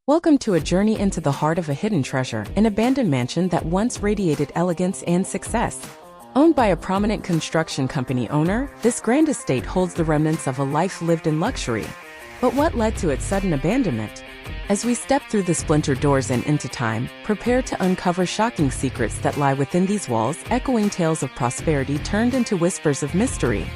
Welcome to a journey into the heart of a hidden treasure, an abandoned mansion that once radiated elegance and success. Owned by a prominent construction company owner, this grand estate holds the remnants of a life lived in luxury. But what led to its sudden abandonment? As we step through the splintered doors and into time, prepare to uncover shocking secrets that lie within these walls, echoing tales of prosperity turned into whispers of mystery.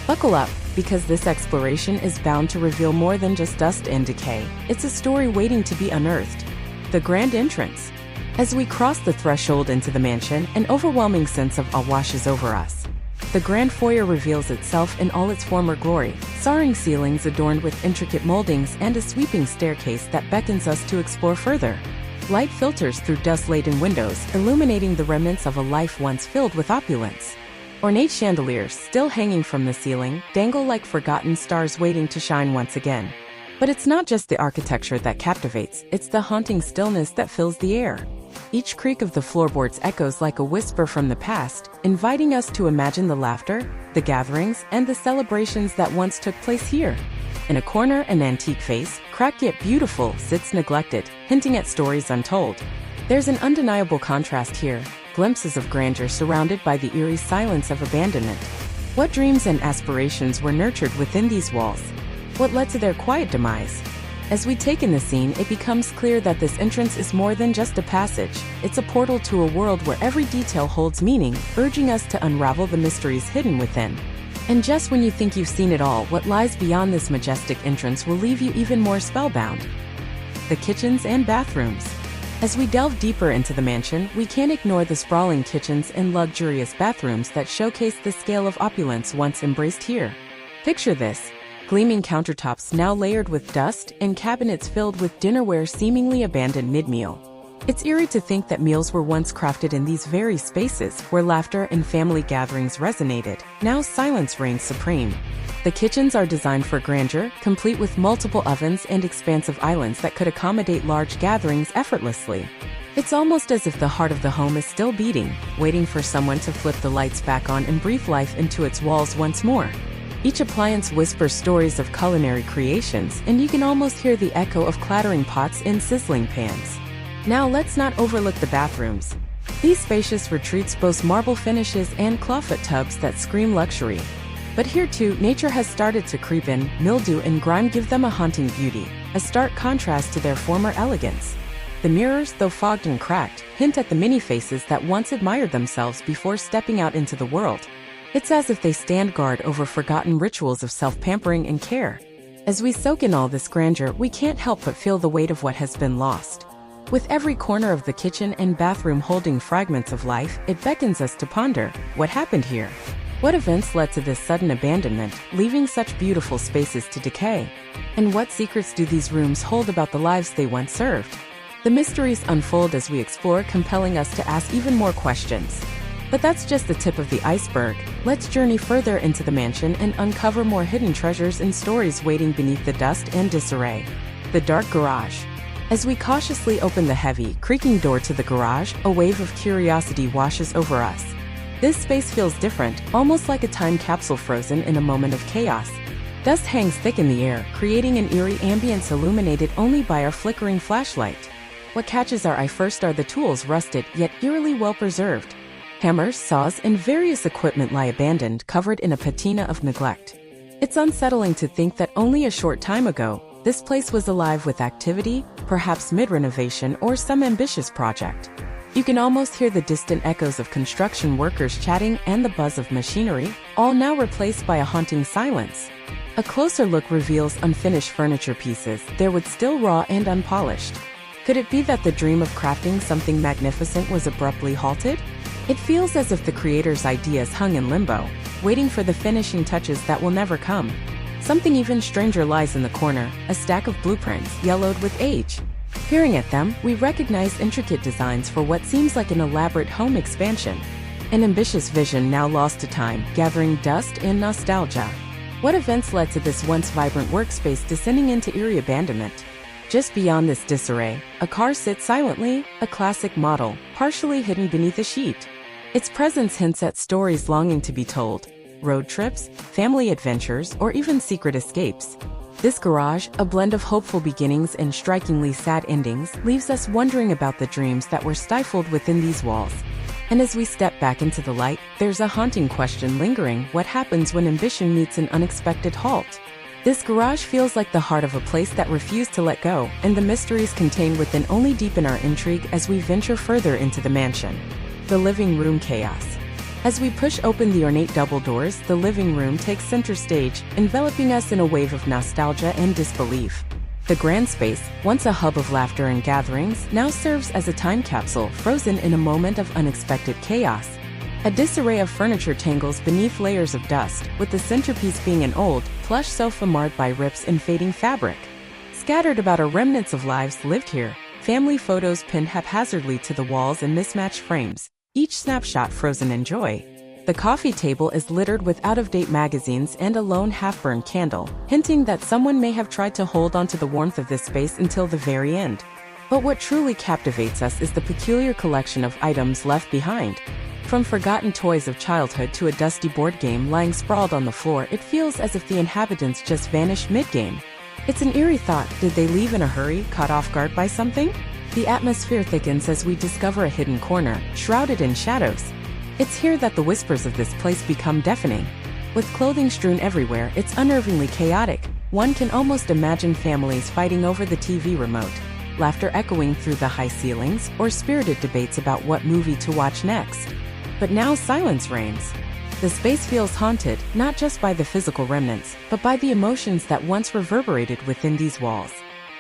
Buckle up, because this exploration is bound to reveal more than just dust and decay. It's a story waiting to be unearthed. The grand entrance. As we cross the threshold into the mansion, an overwhelming sense of awe washes over us. The grand foyer reveals itself in all its former glory, soaring ceilings adorned with intricate moldings and a sweeping staircase that beckons us to explore further. Light filters through dust-laden windows, illuminating the remnants of a life once filled with opulence. Ornate chandeliers, still hanging from the ceiling, dangle like forgotten stars waiting to shine once again. But it's not just the architecture that captivates, it's the haunting stillness that fills the air. Each creak of the floorboards echoes like a whisper from the past, inviting us to imagine the laughter, the gatherings, and the celebrations that once took place here. In a corner, an antique vase, cracked yet beautiful, sits neglected, hinting at stories untold. There's an undeniable contrast here. Glimpses of grandeur surrounded by the eerie silence of abandonment. What dreams and aspirations were nurtured within these walls? What led to their quiet demise? As we take in the scene, it becomes clear that this entrance is more than just a passage. It's a portal to a world where every detail holds meaning, urging us to unravel the mysteries hidden within. And just when you think you've seen it all, what lies beyond this majestic entrance will leave you even more spellbound. The kitchens and bathrooms. As we delve deeper into the mansion, we can't ignore the sprawling kitchens and luxurious bathrooms that showcase the scale of opulence once embraced here. Picture this: gleaming countertops now layered with dust and cabinets filled with dinnerware seemingly abandoned mid-meal. It's eerie to think that meals were once crafted in these very spaces, where laughter and family gatherings resonated. Now silence reigns supreme. The kitchens are designed for grandeur, complete with multiple ovens and expansive islands that could accommodate large gatherings effortlessly. It's almost as if the heart of the home is still beating, waiting for someone to flip the lights back on and breathe life into its walls once more. Each appliance whispers stories of culinary creations, and you can almost hear the echo of clattering pots and sizzling pans. Now let's not overlook the bathrooms. These spacious retreats boast marble finishes and clawfoot tubs that scream luxury. But here too, nature has started to creep in. Mildew and grime give them a haunting beauty, a stark contrast to their former elegance. The mirrors, though fogged and cracked, hint at the many faces that once admired themselves before stepping out into the world. It's as if they stand guard over forgotten rituals of self-pampering and care. As we soak in all this grandeur, we can't help but feel the weight of what has been lost. With every corner of the kitchen and bathroom holding fragments of life, it beckons us to ponder, what happened here? What events led to this sudden abandonment, leaving such beautiful spaces to decay? And what secrets do these rooms hold about the lives they once served? The mysteries unfold as we explore, compelling us to ask even more questions. But that's just the tip of the iceberg. Let's journey further into the mansion and uncover more hidden treasures and stories waiting beneath the dust and disarray. The dark garage. As we cautiously open the heavy, creaking door to the garage, a wave of curiosity washes over us. This space feels different, almost like a time capsule frozen in a moment of chaos. Dust hangs thick in the air, creating an eerie ambience illuminated only by our flickering flashlight. What catches our eye first are the tools, rusted yet eerily well preserved. Hammers, saws, and various equipment lie abandoned, covered in a patina of neglect. It's unsettling to think that only a short time ago, this place was alive with activity, perhaps mid-renovation or some ambitious project. You can almost hear the distant echoes of construction workers chatting and the buzz of machinery, all now replaced by a haunting silence. A closer look reveals unfinished furniture pieces, their wood still raw and unpolished. Could it be that the dream of crafting something magnificent was abruptly halted? It feels as if the creator's ideas hung in limbo, waiting for the finishing touches that will never come. Something even stranger lies in the corner, a stack of blueprints, yellowed with age. Peering at them, we recognize intricate designs for what seems like an elaborate home expansion. An ambitious vision now lost to time, gathering dust and nostalgia. What events led to this once vibrant workspace descending into eerie abandonment? Just beyond this disarray, a car sits silently, a classic model, partially hidden beneath a sheet. Its presence hints at stories longing to be told. Road trips, family adventures, or even secret escapes. This garage, a blend of hopeful beginnings and strikingly sad endings, leaves us wondering about the dreams that were stifled within these walls. And as we step back into the light, there's a haunting question lingering: what happens when ambition meets an unexpected halt? This garage feels like the heart of a place that refused to let go, and the mysteries contained within only deepen our intrigue as we venture further into the mansion. The living room chaos. As we push open the ornate double doors, the living room takes center stage, enveloping us in a wave of nostalgia and disbelief. The grand space, once a hub of laughter and gatherings, now serves as a time capsule frozen in a moment of unexpected chaos. A disarray of furniture tangles beneath layers of dust, with the centerpiece being an old, plush sofa marred by rips and fading fabric. Scattered about are remnants of lives lived here, family photos pinned haphazardly to the walls and mismatched frames, each snapshot frozen in joy. The coffee table is littered with out-of-date magazines and a lone half-burned candle, hinting that someone may have tried to hold onto the warmth of this space until the very end. But what truly captivates us is the peculiar collection of items left behind. From forgotten toys of childhood to a dusty board game lying sprawled on the floor, it feels as if the inhabitants just vanished mid-game. It's an eerie thought: did they leave in a hurry, caught off guard by something? The atmosphere thickens as we discover a hidden corner, shrouded in shadows. It's here that the whispers of this place become deafening. With clothing strewn everywhere, it's unnervingly chaotic. One can almost imagine families fighting over the TV remote, laughter echoing through the high ceilings, or spirited debates about what movie to watch next. But now silence reigns. The space feels haunted, not just by the physical remnants, but by the emotions that once reverberated within these walls.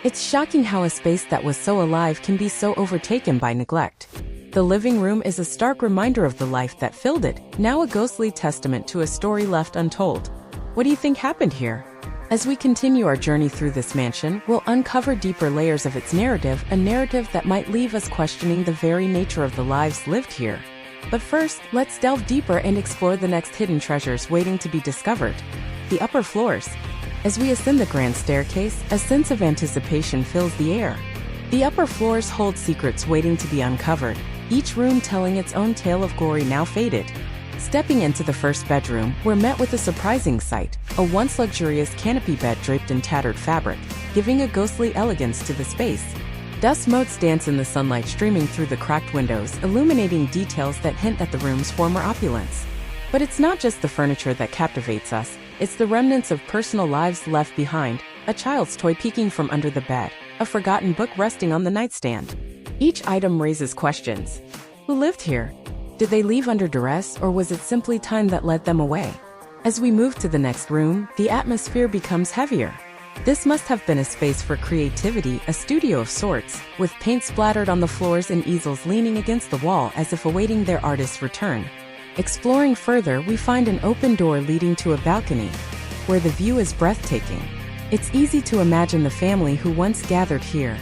It's shocking how a space that was so alive can be so overtaken by neglect. The living room is a stark reminder of the life that filled it, now a ghostly testament to a story left untold. What do you think happened here? As we continue our journey through this mansion, we'll uncover deeper layers of its narrative, a narrative that might leave us questioning the very nature of the lives lived here. But first, let's delve deeper and explore the next hidden treasures waiting to be discovered: the upper floors. As we ascend the grand staircase, a sense of anticipation fills the air. The upper floors hold secrets waiting to be uncovered, each room telling its own tale of glory now faded. Stepping into the first bedroom, we're met with a surprising sight: a once luxurious canopy bed draped in tattered fabric, giving a ghostly elegance to the space. Dust motes dance in the sunlight streaming through the cracked windows, illuminating details that hint at the room's former opulence. But it's not just the furniture that captivates us, it's the remnants of personal lives left behind: a child's toy peeking from under the bed, a forgotten book resting on the nightstand. Each item raises questions. Who lived here? Did they leave under duress, or was it simply time that led them away? As we move to the next room, the atmosphere becomes heavier. This must have been a space for creativity, a studio of sorts, with paint splattered on the floors and easels leaning against the wall as if awaiting their artist's return. Exploring further, we find an open door leading to a balcony, where the view is breathtaking. It's easy to imagine the family who once gathered here,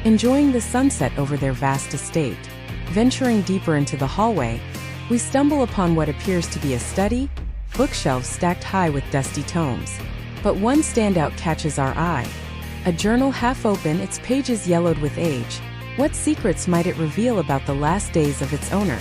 enjoying the sunset over their vast estate. Venturing deeper into the hallway, we stumble upon what appears to be a study, bookshelves stacked high with dusty tomes. But one standout catches our eye. A journal half open, its pages yellowed with age. What secrets might it reveal about the last days of its owner?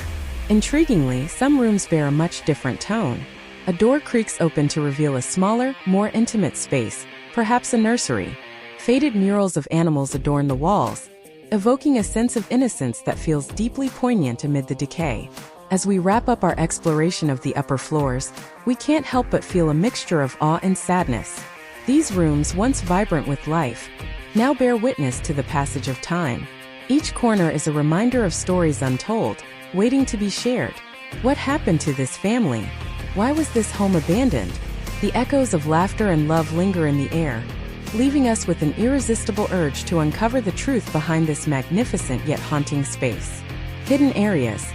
Intriguingly, some rooms bear a much different tone. A door creaks open to reveal a smaller, more intimate space, perhaps a nursery. Faded murals of animals adorn the walls, evoking a sense of innocence that feels deeply poignant amid the decay. As we wrap up our exploration of the upper floors, we can't help but feel a mixture of awe and sadness. These rooms, once vibrant with life, now bear witness to the passage of time. Each corner is a reminder of stories untold, waiting to be shared. What happened to this family? Why was this home abandoned? The echoes of laughter and love linger in the air, leaving us with an irresistible urge to uncover the truth behind this magnificent yet haunting space. Hidden areas,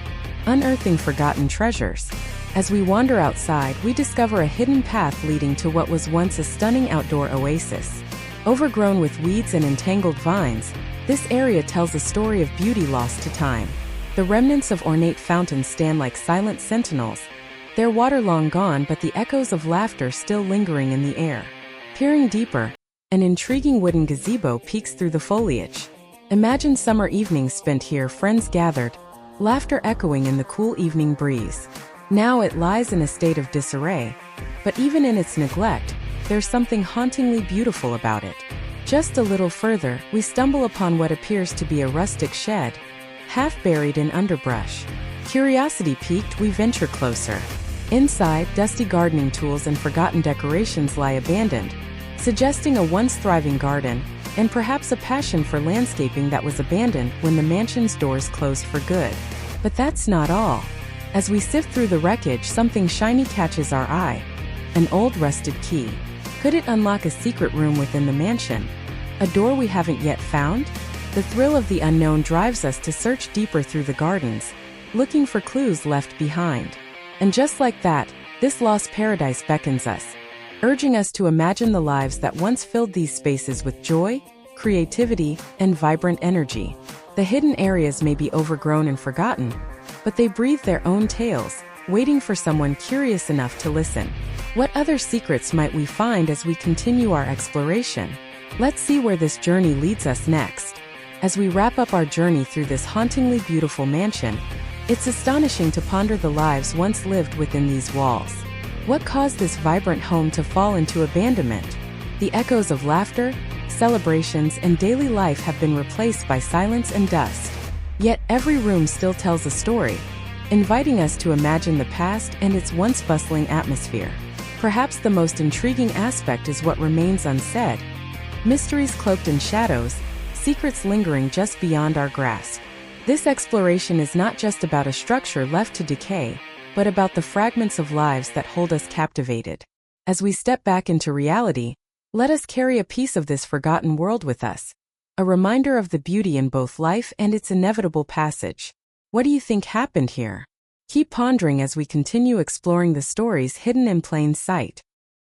unearthing forgotten treasures. As we wander outside, we discover a hidden path leading to what was once a stunning outdoor oasis. Overgrown with weeds and entangled vines, this area tells a story of beauty lost to time. The remnants of ornate fountains stand like silent sentinels, their water long gone but the echoes of laughter still lingering in the air. Peering deeper, an intriguing wooden gazebo peeks through the foliage. Imagine summer evenings spent here, friends gathered, laughter echoing in the cool evening breeze. Now it lies in a state of disarray, but even in its neglect, there's something hauntingly beautiful about it. Just a little further, we stumble upon what appears to be a rustic shed, half buried in underbrush. Curiosity piqued, we venture closer. Inside, dusty gardening tools and forgotten decorations lie abandoned, suggesting a once thriving garden, and perhaps a passion for landscaping that was abandoned when the mansion's doors closed for good. But that's not all. As we sift through the wreckage, something shiny catches our eye. An old rusted key. Could it unlock a secret room within the mansion? A door we haven't yet found? The thrill of the unknown drives us to search deeper through the gardens, looking for clues left behind. And just like that, this lost paradise beckons us, urging us to imagine the lives that once filled these spaces with joy, creativity, and vibrant energy. The hidden areas may be overgrown and forgotten, but they breathe their own tales, waiting for someone curious enough to listen. What other secrets might we find as we continue our exploration? Let's see where this journey leads us next. As we wrap up our journey through this hauntingly beautiful mansion, it's astonishing to ponder the lives once lived within these walls. What caused this vibrant home to fall into abandonment? The echoes of laughter, celebrations, and daily life have been replaced by silence and dust. Yet every room still tells a story, inviting us to imagine the past and its once bustling atmosphere. Perhaps the most intriguing aspect is what remains unsaid. Mysteries cloaked in shadows, secrets lingering just beyond our grasp. This exploration is not just about a structure left to decay, but about the fragments of lives that hold us captivated. As we step back into reality, let us carry a piece of this forgotten world with us, a reminder of the beauty in both life and its inevitable passage. What do you think happened here? Keep pondering as we continue exploring the stories hidden in plain sight.